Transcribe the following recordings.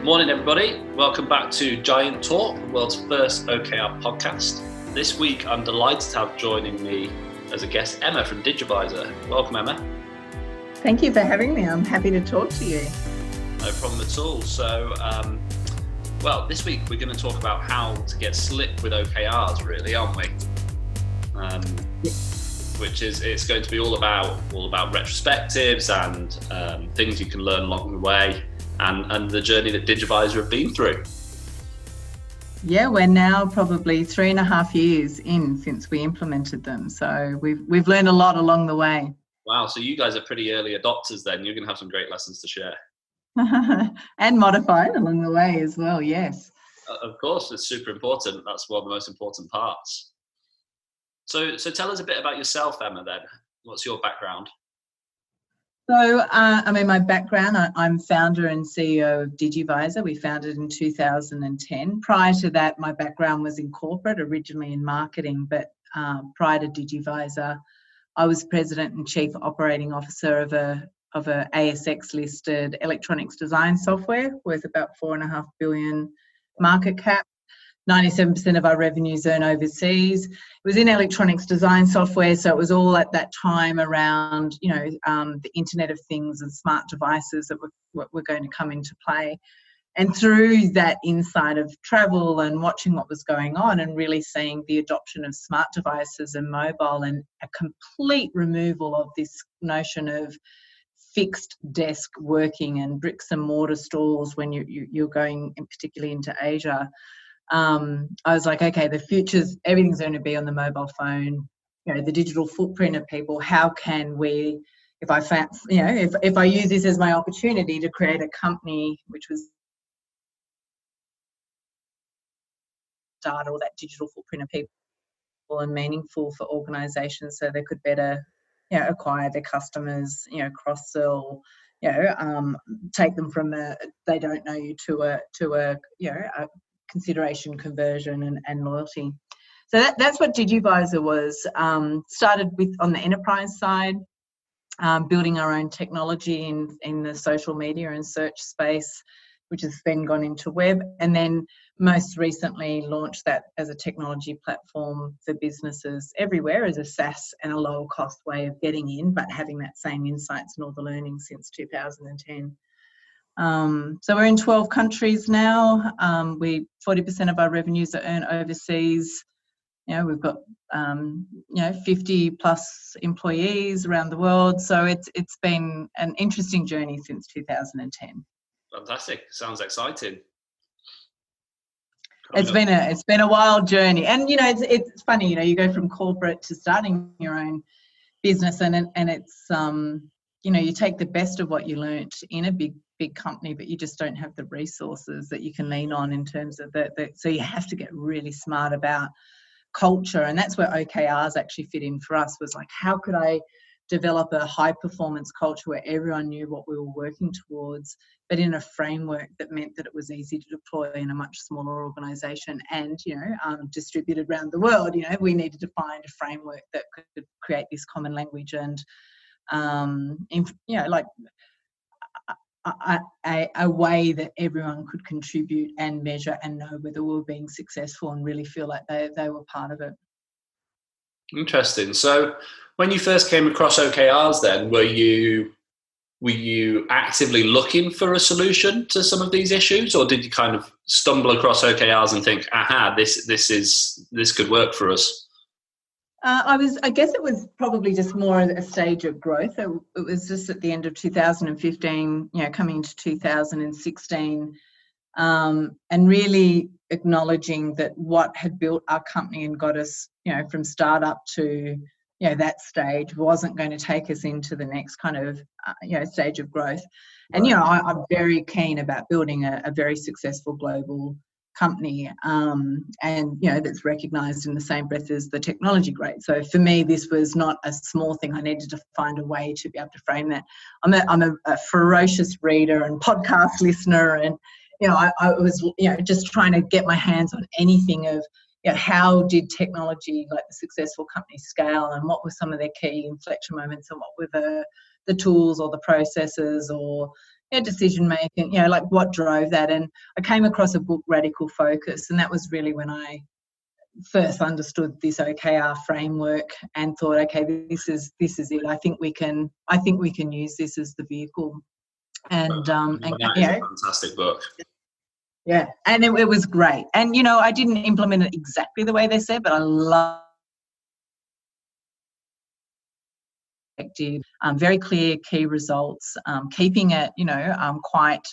Morning, everybody. Welcome back to Giant Talk, the world's first OKR podcast. This week, I'm delighted to have joining me as a guest Emma from Digivizer. Welcome, Emma. Thank you for having me. I'm happy to talk to you. No problem at all. So, this week we're going to talk about how to get slick with OKRs, really, aren't we? Which is, it's going to be all about retrospectives and things you can learn along the way, and the journey that Digivizer have been through. Yeah, we're now probably 3.5 years in since we implemented them, so we've learned a lot along the way. Wow, so you guys are pretty early adopters then. You're going to have some great lessons to share. And modified along the way as well, yes. Of course, it's super important. That's one of the most important parts. So tell us a bit about yourself, Emma, then. What's your background? So, my background, I'm founder and CEO of Digivizer. We founded in 2010. Prior to that, my background was in corporate, originally in marketing, but prior to Digivizer, I was president and chief operating officer of a ASX-listed electronics design software worth about 4.5 billion market cap. 97% of our revenues earn overseas. It was in electronics design software, so it was all at that time around, the Internet of Things and smart devices that were going to come into play. And through that insight of travel and watching what was going on and really seeing the adoption of smart devices and mobile and a complete removal of this notion of fixed desk working and bricks and mortar stores when you're going particularly into Asia, I was like, okay, the future's, everything's going to be on the mobile phone, the digital footprint of people. How can we, if I use this as my opportunity to create a company which was data or that digital footprint of people and meaningful for organizations so they could better, acquire their customers, cross-sell, take them from they don't know you to a consideration, conversion and loyalty. So that's what Digivizer was. Started with on the enterprise side, building our own technology in the social media and search space, which has then gone into web, and then most recently launched that as a technology platform for businesses everywhere as a SaaS and a lower cost way of getting in, but having that same insights and all the learning since 2010. So we're in 12 countries now. 40% of our revenues are earned overseas. We've got 50 plus employees around the world. So it's been an interesting journey since 2010. Fantastic. Sounds exciting. It's been a wild journey, and it's funny. You go from corporate to starting your own business, and it's you take the best of what you learnt in a big company, but you just don't have the resources that you can lean on in terms of so you have to get really smart about culture, and that's where OKRs actually fit in for us. Was like, how could I develop a high performance culture where everyone knew what we were working towards, but in a framework that meant that it was easy to deploy in a much smaller organisation and distributed around the world. We needed to find a framework that could create this common language and a way that everyone could contribute and measure and know whether we were being successful and really feel like they were part of it. Interesting. So when you first came across OKRs then, were you actively looking for a solution to some of these issues, or did you kind of stumble across OKRs and think, aha, this could work for us? I guess it was probably just more a stage of growth. It was just at the end of 2015, coming into 2016, and really acknowledging that what had built our company and got us, from startup to, that stage wasn't going to take us into the next kind of, stage of growth. And, I'm very keen about building a very successful global company, and that's recognised in the same breath as the technology great. So for me, this was not a small thing. I needed to find a way to be able to frame that. I'm a ferocious reader and podcast listener, and I was just trying to get my hands on anything of how did technology, like the successful companies, scale, and what were some of their key inflection moments, and what were the tools or the processes or decision making, like what drove that. And I came across a book, Radical Focus, and that was really when I first understood this OKR framework and thought, okay, this is it. I think we can use this as the vehicle. And that is a fantastic book. Yeah, and it was great. And I didn't implement it exactly the way they said, but I love very clear key results, keeping it quite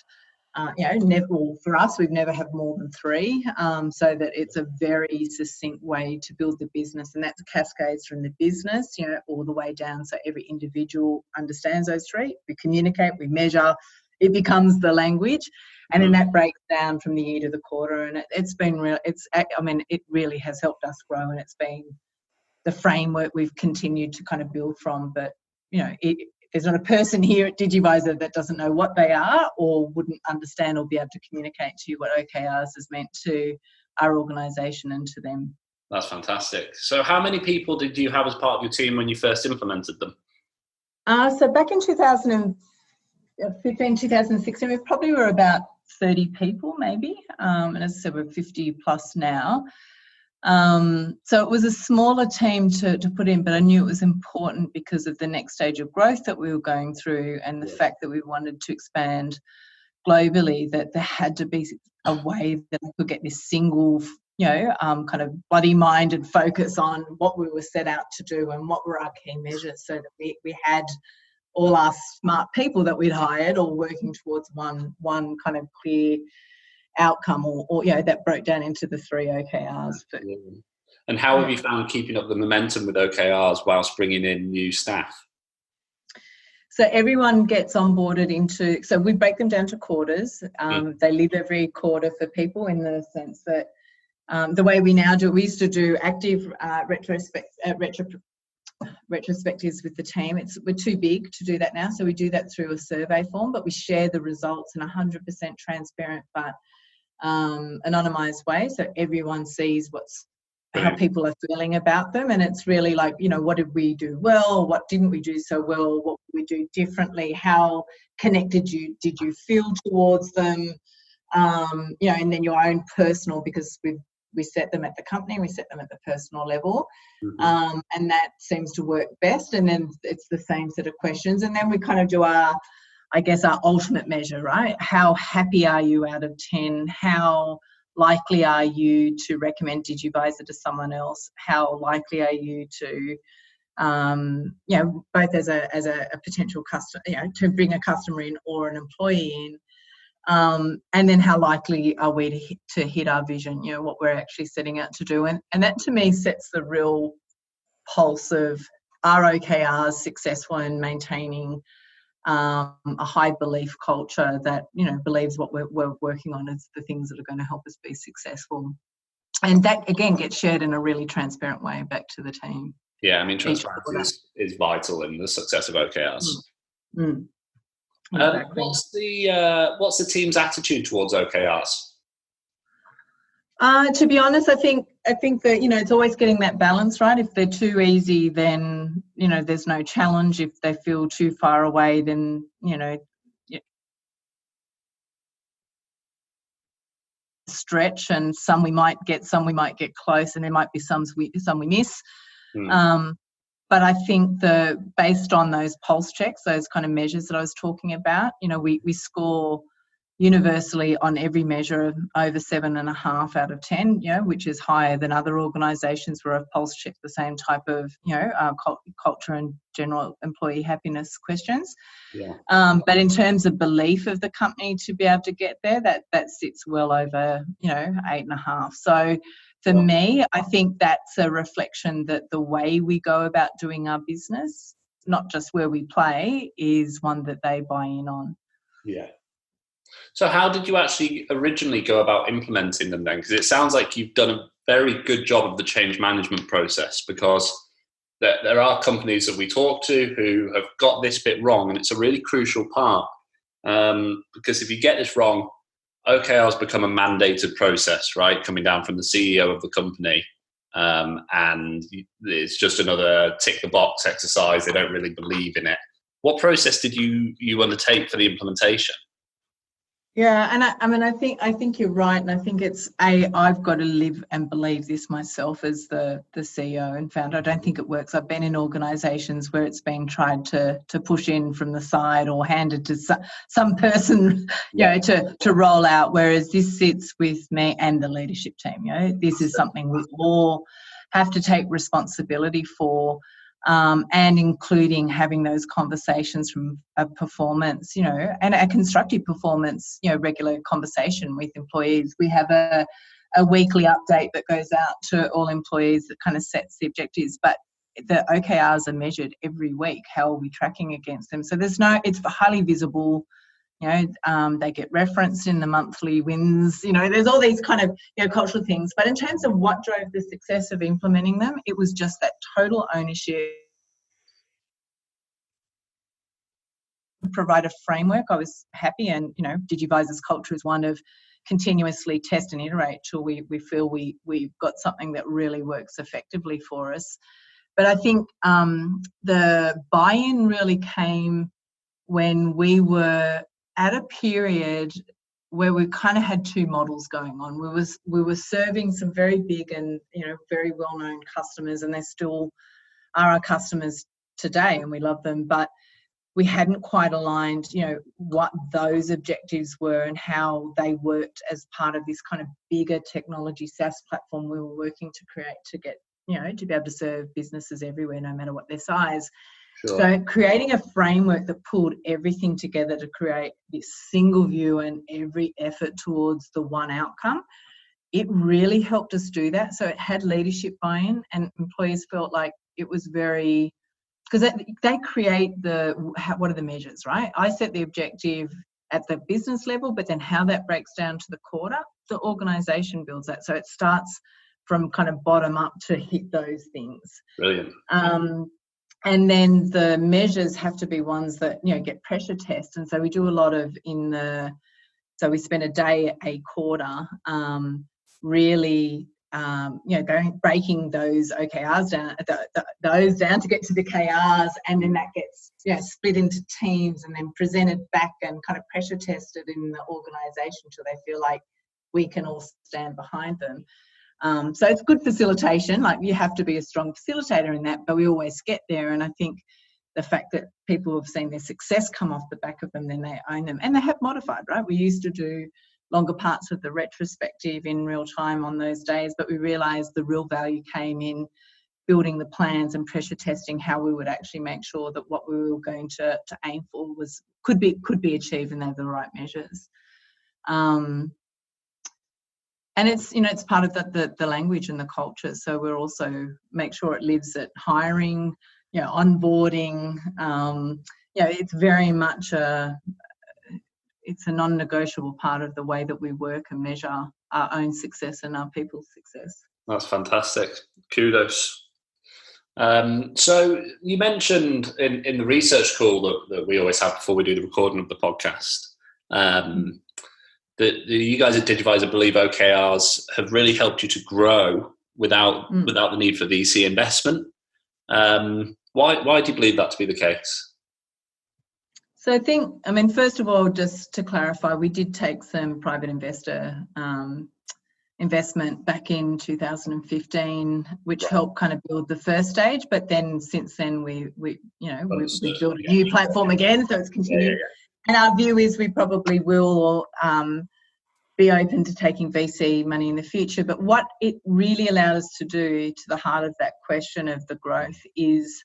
for us, we've never had more than 3, so that it's a very succinct way to build the business, and that cascades from the business, all the way down, so every individual understands those 3. We communicate, we measure, it becomes the language, and then that breaks down from the year to the quarter, and it's been real. It really has helped us grow, and it's been the framework we've continued to kind of build from. But there's not a person here at Digivizer that doesn't know what they are or wouldn't understand or be able to communicate to you what OKRs has meant to our organisation and to them. That's fantastic. So how many people did you have as part of your team when you first implemented them? So back in 2015, 2016, we probably were about 30 people maybe. And as I said, we're 50 plus now. So it was a smaller team to put in, but I knew it was important because of the next stage of growth that we were going through, and the fact that we wanted to expand globally, that there had to be a way that I could get this single, kind of bloody-minded focus on what we were set out to do and what were our key measures, so that we had all our smart people that we'd hired all working towards one kind of clear outcome, or that broke down into the 3 OKRs. And how have you found keeping up the momentum with OKRs whilst bringing in new staff? So everyone gets onboarded into, so we break them down to quarters. They live every quarter for people, in the sense that the way we now do it, we used to do active retrospectives with the team. We're too big to do that now, so we do that through a survey form, but we share the results in 100% transparent but anonymised way, so everyone sees how people are feeling about them. And it's really like, what did we do well, what didn't we do so well, what did we do differently, how connected did you feel towards them, and then your own personal, because we set them at the company, we set them at the personal level, and that seems to work best. And then it's the same set of questions, and then we kind of do our ultimate measure, right? How happy are you out of 10? How likely are you to recommend Digivizer to someone else? How likely are you to, both as a potential customer, to bring a customer in or an employee in? And then how likely are we to hit our vision, what we're actually setting out to do? And that to me sets the real pulse of, are OKRs successful in maintaining a high belief culture that believes what we're working on is the things that are going to help us be successful. And that again gets shared in a really transparent way back to the team. Yeah, transparency is vital in the success of OKRs. Exactly. What's the team's attitude towards OKRs? To be honest, I think that it's always getting that balance right. If they're too easy, then there's no challenge. If they feel too far away, then stretch, and some we might get close, and there might be some we miss. But I think based on those pulse checks, those kind of measures that I was talking about, we score universally on every measure over 7.5 out of 10, which is higher than other organisations where I've pulse checked the same type of, culture and general employee happiness questions. Yeah. But in terms of belief of the company to be able to get there, that sits well over, 8.5. So for me, I think that's a reflection that the way we go about doing our business, not just where we play, is one that they buy in on. Yeah. So how did you actually originally go about implementing them then? Because it sounds like you've done a very good job of the change management process, because there are companies that we talk to who have got this bit wrong, and it's a really crucial part. Because if you get this wrong, OKRs become a mandated process, right? Coming down from the CEO of the company. And it's just another tick the box exercise. They don't really believe in it. What process did you undertake for the implementation? Yeah, and I think you're right, and I think I've got to live and believe this myself as the CEO and founder. I don't think it works. I've been in organisations where it's been tried to push in from the side or handed to some person, to roll out. Whereas this sits with me and the leadership team. This is something we all have to take responsibility for. And including having those conversations from a performance, and a constructive performance, regular conversation with employees. We have a weekly update that goes out to all employees that kind of sets the objectives, but the OKRs are measured every week. How are we tracking against them? So it's highly visible. They get referenced in the monthly wins. There's all these kind of cultural things. But in terms of what drove the success of implementing them, it was just that total ownership. Provide a framework. I was happy, and Digivizer's culture is one of continuously test and iterate till we feel we've got something that really works effectively for us. But I think the buy-in really came when we were at a period where we kind of had two models going on. We were serving some very big and very well-known customers, and they still are our customers today, and we love them. But we hadn't quite aligned, what those objectives were and how they worked as part of this kind of bigger technology SaaS platform we were working to create to get, to be able to serve businesses everywhere, no matter what their size. Sure. So creating a framework that pulled everything together to create this single view and every effort towards the one outcome, it really helped us do that. So it had leadership buy-in, and employees felt like it was very, because they create what are the measures, right? I set the objective at the business level, but then how that breaks down to the quarter, the organisation builds that. So it starts from kind of bottom up to hit those things. Brilliant. And then the measures have to be ones that, get pressure tests. And so we do a lot of so we spend a day a quarter really breaking those OKRs down, those down to get to the KRs, and then that gets split into teams and then presented back and kind of pressure tested in the organisation till they feel like we can all stand behind them. So it's good facilitation. Like, you have to be a strong facilitator in that, but we always get there. And I think the fact that people have seen their success come off the back of them, then they own them, and they have modified, right? We used to do longer parts of the retrospective in real time on those days, but we realised the real value came in building the plans and pressure testing how we would actually make sure that what we were going to aim for could be achieved, and they were the right measures. And it's part of the language and the culture. So we're also make sure it lives at hiring, onboarding. It's very much it's a non-negotiable part of the way that we work and measure our own success and our people's success. That's fantastic. Kudos. So you mentioned in the research call that we always have before we do the recording of the podcast, that you guys at Digivizer believe OKRs have really helped you to grow without the need for VC investment. Why do you believe that to be the case? So I think, first of all, just to clarify, we did take some private investor investment back in 2015, which helped kind of build the first stage. But then since then, we built a new platform again, so it's continued. And our view is we probably will be open to taking VC money in the future. But what it really allowed us to do, to the heart of that question of the growth, is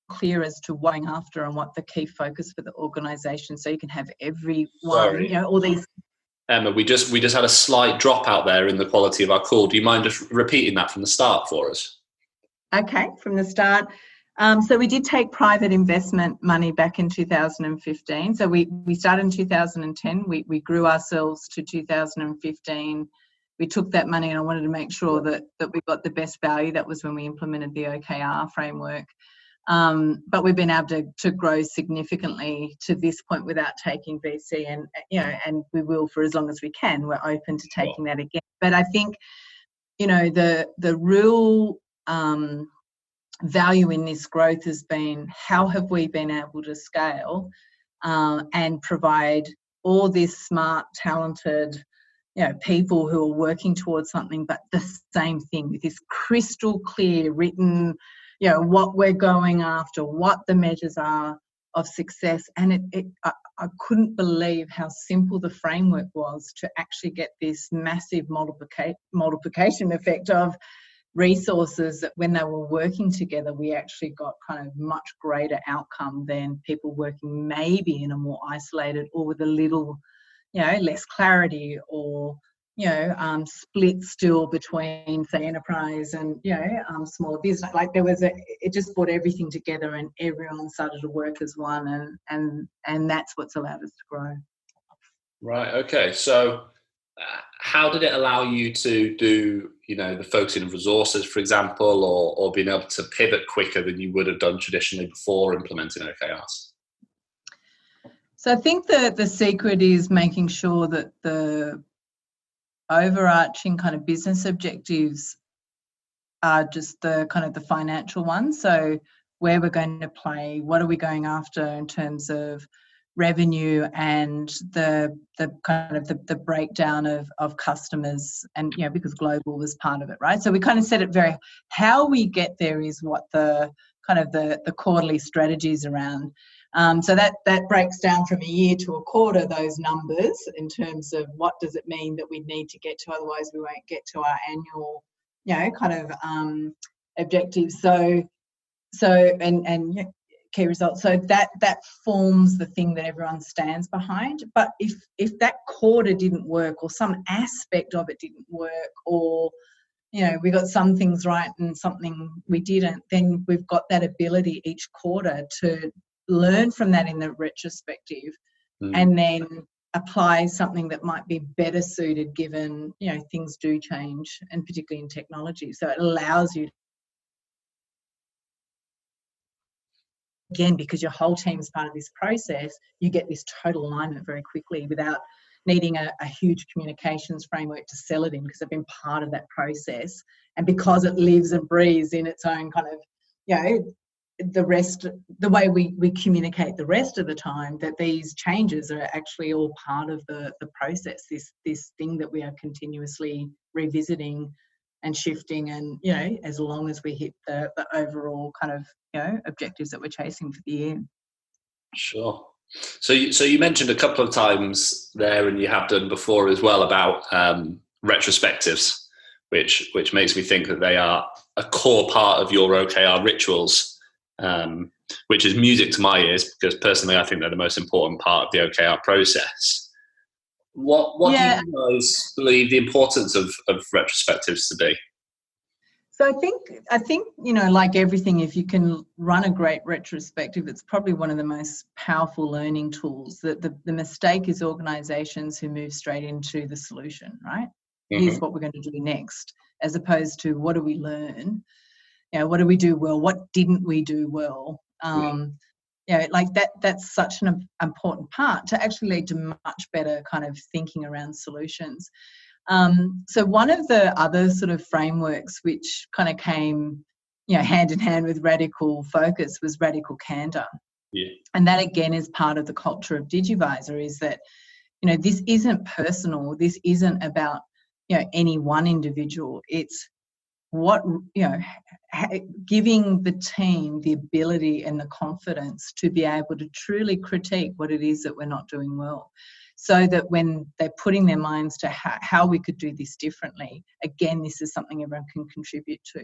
clear as to what going after and what the key focus for the organisation, so you can have everyone, all these. Emma, we just had a slight drop out there in the quality of our call. Do you mind just repeating that from the start for us? Okay, from the start. So we did take private investment money back in 2015. So we started in 2010. We grew ourselves to 2015. We took that money, and I wanted to make sure that we got the best value. That was when we implemented the OKR framework. But we've been able to grow significantly to this point without taking VC, and we will for as long as we can. We're open to taking that again. But I think, the real value in this growth has been how have we been able to scale and provide all this smart, talented, people who are working towards something, but the same thing with this crystal clear written, what we're going after, what the measures are of success. And I couldn't believe how simple the framework was to actually get this massive multiplication effect of resources that when they were working together, we actually got kind of much greater outcome than people working maybe in a more isolated or with a little, less clarity or, split still between, say, enterprise and, smaller business. Like it just brought everything together and everyone started to work as one, and that's what's allowed us to grow. Right. Okay. So how did it allow you to do, the focusing of resources, for example, or being able to pivot quicker than you would have done traditionally before implementing OKRs? So I think that the secret is making sure that the overarching kind of business objectives are just the kind of the financial ones. So where we're going to play, what are we going after in terms of revenue and the kind of the breakdown of customers, and because global was part of it, right? So we kind of set it how we get there is what the kind of the quarterly strategies around. So that breaks down from a year to a quarter, those numbers in terms of what does it mean that we need to get to, otherwise we won't get to our annual, kind of objectives. So and key results. So that forms the thing that everyone stands behind. But if that quarter didn't work, or some aspect of it didn't work, or we got some things right and something we didn't, then we've got that ability each quarter to learn from that in the retrospective and then apply something that might be better suited given, things do change, and particularly in technology. So it allows you, again, because your whole team is part of this process, you get this total alignment very quickly without needing a huge communications framework to sell it in, because they've been part of that process. And because it lives and breathes in its own kind of, the way we communicate the rest of the time, that these changes are actually all part of the process, this thing that we are continuously revisiting and shifting, and as long as we hit the overall kind of objectives that we're chasing for the year. Sure. So you mentioned a couple of times there, and you have done before as well, about retrospectives, which makes me think that they are a core part of your OKR rituals, which is music to my ears, because personally I think they're the most important part of the OKR process. What do you guys believe the importance of retrospectives to be? So I think like everything, if you can run a great retrospective, it's probably one of the most powerful learning tools. That the mistake is organisations who move straight into the solution, right? Mm-hmm. Here's what we're going to do next, as opposed to what do we learn? What do we do well? What didn't we do well? Like that's such an important part to actually lead to much better kind of thinking around solutions. So one of the other sort of frameworks which kind of came, hand in hand with radical focus was radical candor. Yeah. And that again is part of the culture of Digivizer, is that, this isn't personal. This isn't about, any one individual. It's what, giving the team the ability and the confidence to be able to truly critique what it is that we're not doing well, so that when they're putting their minds to how we could do this differently, again, this is something everyone can contribute to.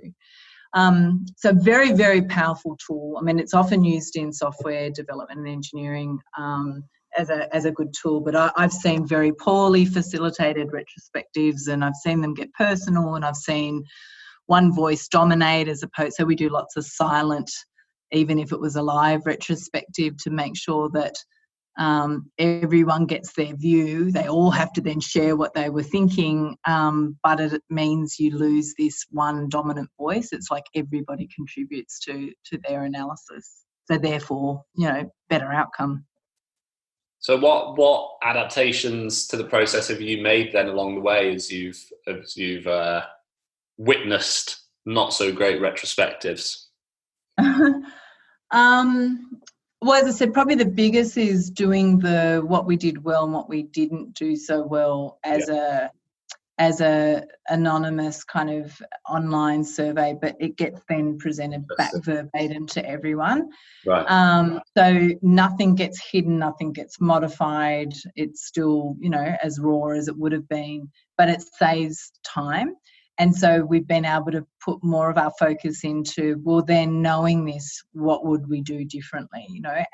So very, very powerful tool. I mean, it's often used in software development and engineering as a good tool, but I've seen very poorly facilitated retrospectives, and I've seen them get personal, and I've seen one voice dominate as opposed. So we do lots of silent, even if it was a live retrospective, to make sure that everyone gets their view. They all have to then share what they were thinking, but it means you lose this one dominant voice. It's like everybody contributes to their analysis, so therefore better outcome. So what adaptations to the process have you made then along the way as you've witnessed not so great retrospectives? Well, as I said, probably the biggest is doing what we did well and what we didn't do so well as a anonymous kind of online survey, but it gets then presented back verbatim to everyone. Right. So nothing gets hidden, nothing gets modified. It's still, as raw as it would have been, but it saves time. And so we've been able to put more of our focus into, well, then knowing this, what would we do differently,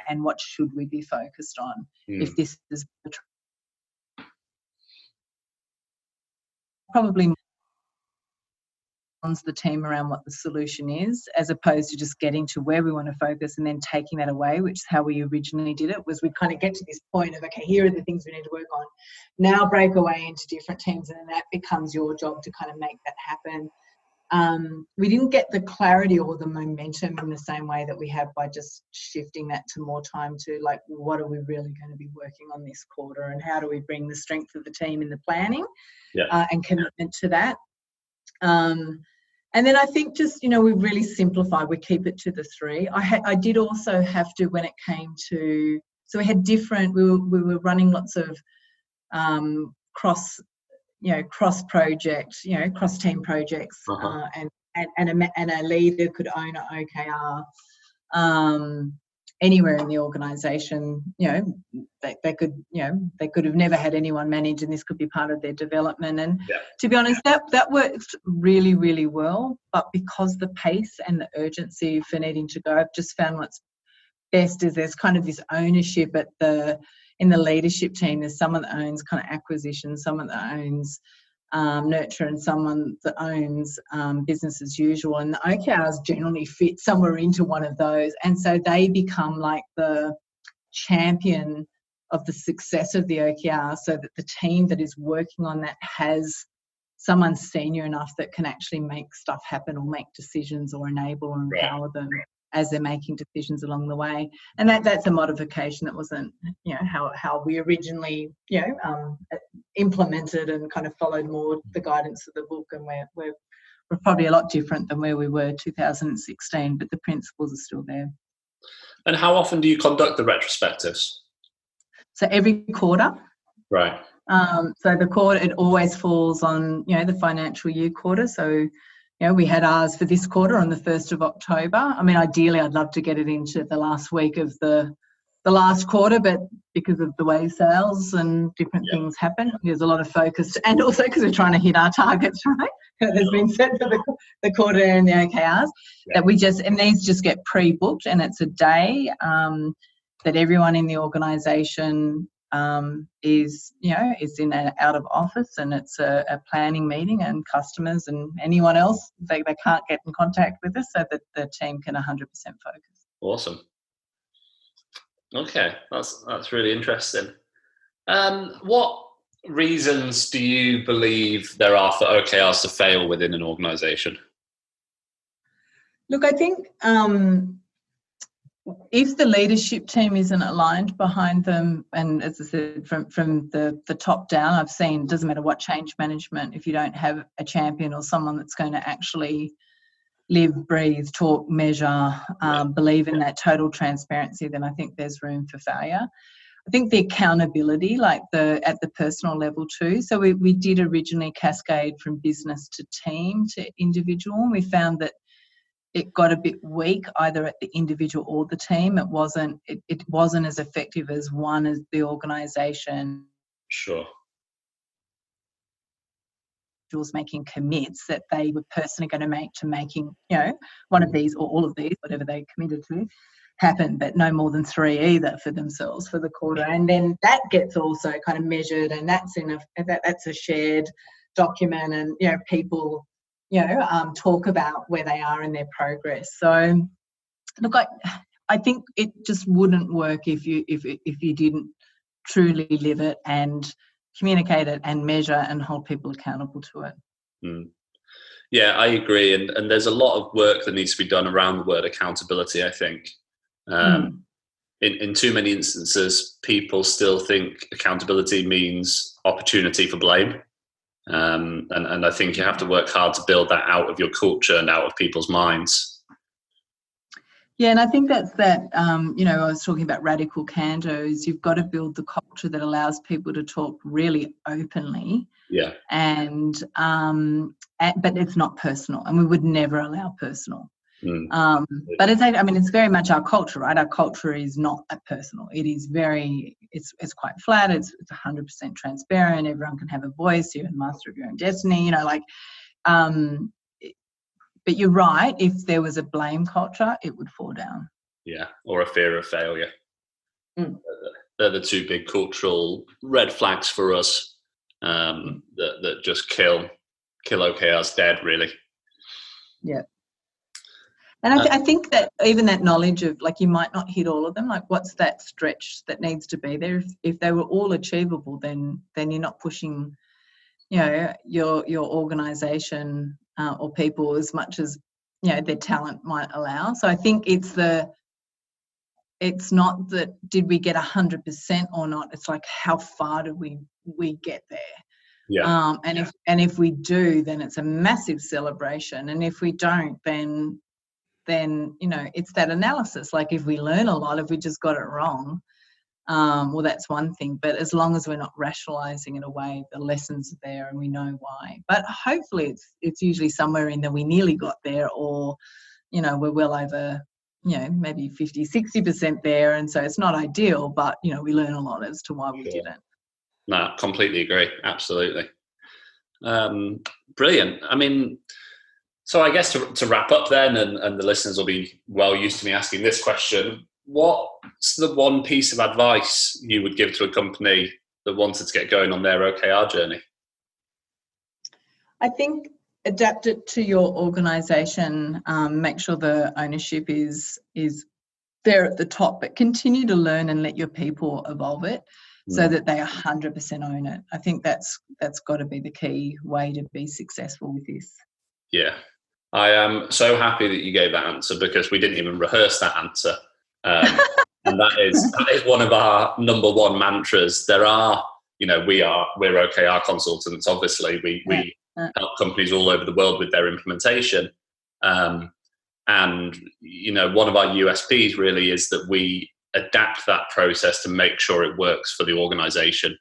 and what should we be focused on if this is probably the team around what the solution is, as opposed to just getting to where we want to focus and then taking that away, which is how we originally did it. Was we kind of get to this point of, okay, here are the things we need to work on. Now break away into different teams, and then that becomes your job to kind of make that happen. We didn't get the clarity or the momentum in the same way that we have by just shifting that to more time to, like, what are we really going to be working on this quarter, and how do we bring the strength of the team in the planning and commitment to that. And then I think just, we really simplify. We keep it to the 3. I did also have to, when it came to, so we had different, we were running lots of cross project, cross team projects, and a leader could own an OKR anywhere in the organisation. They could have never had anyone manage, and this could be part of their development. And to be honest, that worked really, really well. But because the pace and the urgency for needing to go, I've just found what's best is there's kind of this ownership in the leadership team. There's someone that owns kind of acquisition, someone that owns nurture, and someone that owns business as usual. And the OKRs generally fit somewhere into one of those. And so they become like the champion of the success of the OKR, so that the team that is working on that has someone senior enough that can actually make stuff happen or make decisions or enable or empower them as they're making decisions along the way. And that's a modification that wasn't, how we originally, implemented and kind of followed more the guidance of the book. And we're probably a lot different than where we were 2016, but the principles are still there. And how often do you conduct the retrospectives? So every quarter. Right. So the quarter, it always falls on, the financial year quarter. So, we had ours for this quarter on the 1st of October. I mean, ideally, I'd love to get it into the last week of the last quarter, but because of the way sales and different things happen, there's a lot of focus, and also because we're trying to hit our targets, right? There's been set for the quarter and the OKRs that and these just get pre-booked, and it's a day that everyone in the organisation is in and out of office, and it's a planning meeting, and customers and anyone else, they can't get in contact with us, so that the team can 100% focus. Awesome. Okay, that's really interesting. What reasons do you believe there are for OKRs to fail within an organisation? Look, I think if the leadership team isn't aligned behind them, and as I said, from the top down, I've seen, doesn't matter what change management, if you don't have a champion or someone that's going to actually live, breathe, talk, measure, believe in that total transparency, then I think there's room for failure. I think the accountability, at the personal level too. So we did originally cascade from business to team to individual, and we found that it got a bit weak either at the individual or the team. It wasn't as effective as one as the organisation. Sure. Was making commits that they were personally going to make to making, one of these or all of these, whatever they committed to, happen, but no more than 3 either for themselves for the quarter. And then that gets also kind of measured, and that's that's a shared document, and people talk about where they are in their progress. So look, I think it just wouldn't work if you didn't truly live it and communicate it and measure and hold people accountable to it. Yeah, I agree. And there's a lot of work that needs to be done around the word accountability, I think. In too many instances, people still think accountability means opportunity for blame. And I think you have to work hard to build that out of your culture and out of people's minds. Yeah, and I think that's that, you know, I was talking about radical candor, is you've got to build the culture that allows people to talk really openly. Yeah. But it's not personal, and we would never allow personal. Mm. But it's very much our culture, right? Our culture is not that personal. It is very, it's quite flat. It's 100% transparent. Everyone can have a voice. You're the master of your own destiny, you know, like, but you're right. If there was a blame culture, it would fall down. Yeah. Or a fear of failure. Mm. They're the two big cultural red flags for us, that just kill OKRs dead, really. Yeah. And I think that even that knowledge of, like, you might not hit all of them, like what's that stretch that needs to be there? If they were all achievable, then you're not pushing, you know, your organisation or people as much as, you know, their talent might allow. So I think it's not that did we get 100% or not. It's like, how far did we get there? Yeah. And if we do, then it's a massive celebration. And if we don't, then you know, it's that analysis. Like, if we learn a lot, if we just got it wrong, well, that's one thing. But as long as we're not rationalizing it away, the lessons are there and we know why. But hopefully it's usually somewhere in that we nearly got there, or, you know, we're well over, you know, maybe 50, 60% there. And so it's not ideal, but, you know, we learn a lot as to why we didn't. No, completely agree. Absolutely. Brilliant. I mean, so I guess to wrap up then, and the listeners will be well used to me asking this question, what's the one piece of advice you would give to a company that wanted to get going on their OKR journey? I think adapt it to your organisation. Make sure the ownership is there at the top, but continue to learn and let your people evolve it so that they 100% own it. I think that's got to be the key way to be successful with this. Yeah. I am so happy that you gave that answer, because we didn't even rehearse that answer. And that is one of our number one mantras. There are, you know, we're OKR consultants, obviously. We help companies all over the world with their implementation. And, you know, one of our USPs really is that we adapt that process to make sure it works for the organization.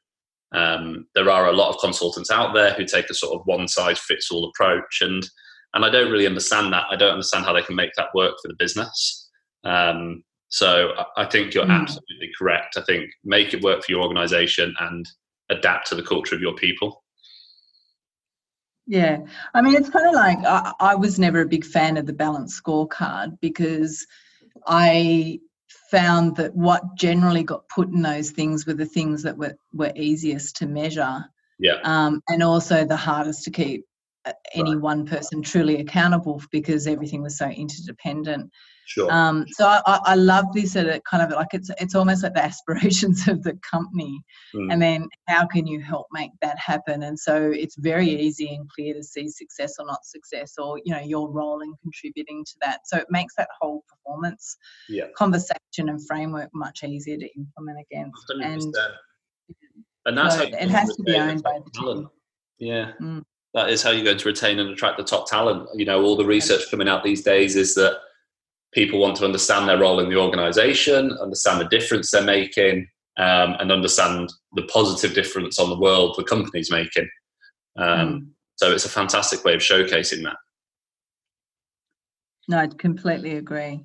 There are a lot of consultants out there who take a sort of one-size-fits-all approach, and I don't really understand that. I don't understand how they can make that work for the business. So I think you're absolutely correct. I think make it work for your organization and adapt to the culture of your people. Yeah. I mean, it's kind of like, I was never a big fan of the balanced scorecard, because I found that what generally got put in those things were the things that were easiest to measure. Yeah. And also the hardest to keep any one person truly accountable, because everything was so interdependent. Sure. So I love this, at it kind of like it's almost like the aspirations of the company, and then how can you help make that happen? And so it's very easy and clear to see success or not success, or, you know, your role in contributing to that. So it makes that whole performance conversation and framework much easier to implement against. 100%. And that's so how it has to be owned by the team. Yeah. Mm. That is how you're going to retain and attract the top talent. You know, all the research coming out these days is that people want to understand their role in the organization, understand the difference they're making, and understand the positive difference on the world the company's making. So it's a fantastic way of showcasing that. No, I completely agree.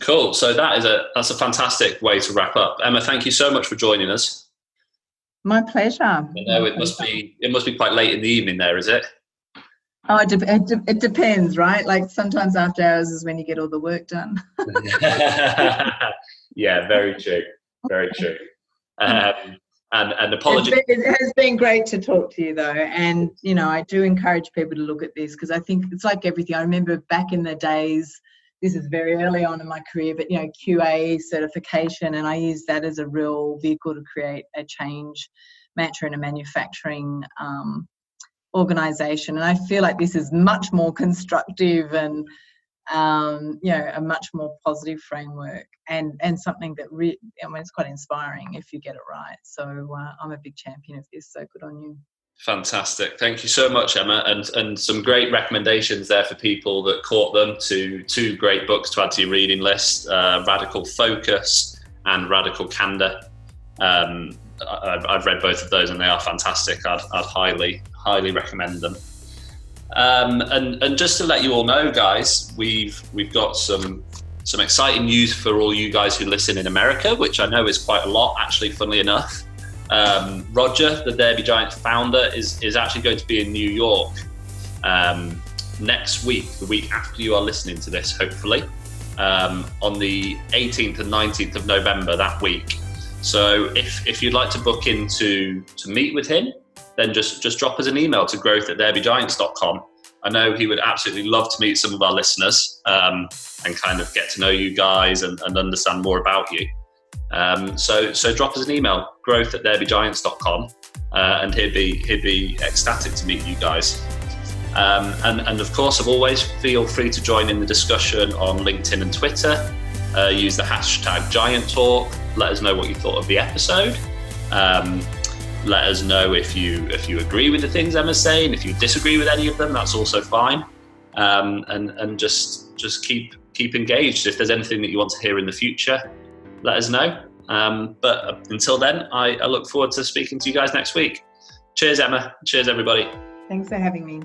Cool. So that's a fantastic way to wrap up. Emma, thank you so much for joining us. My pleasure. I know it must be quite late in the evening there, is it? Oh, it depends, right? Like, sometimes after hours is when you get all the work done. Yeah, very true. Very true. And apologies. It has been great to talk to you, though. And, you know, I do encourage people to look at this, because I think it's like everything. I remember back in the days, this is very early on in my career, but, you know, QA certification, and I use that as a real vehicle to create a change mantra in a manufacturing organisation. And I feel like this is much more constructive and, you know, a much more positive framework, and something that it's quite inspiring if you get it right. So I'm a big champion of this. So good on you. Fantastic. Thank you so much, Emma. And some great recommendations there for people that caught them to two great books to add to your reading list, Radical Focus and Radical Candor. I've read both of those and they are fantastic. I'd highly recommend them. And just to let you all know, guys, we've got some exciting news for all you guys who listen in America, which I know is quite a lot, actually, funnily enough. Roger, the Derby Giant founder, is actually going to be in New York next week, the week after you are listening to this, hopefully, on the 18th and 19th of November that week. So if you'd like to book in to meet with him, then just drop us an email to growth@derbygiants.com. I know he would absolutely love to meet some of our listeners and kind of get to know you guys and understand more about you. So drop us an email, growth@derbygiants.com, and he'd be ecstatic to meet you guys. And of course, as always, feel free to join in the discussion on LinkedIn and Twitter. Use the hashtag #GiantTalk. Let us know what you thought of the episode. Let us know if you agree with the things Emma's saying. If you disagree with any of them, that's also fine. And just keep engaged. If there's anything that you want to hear in the future, let us know. But until then, I look forward to speaking to you guys next week. Cheers, Emma. Cheers, everybody. Thanks for having me.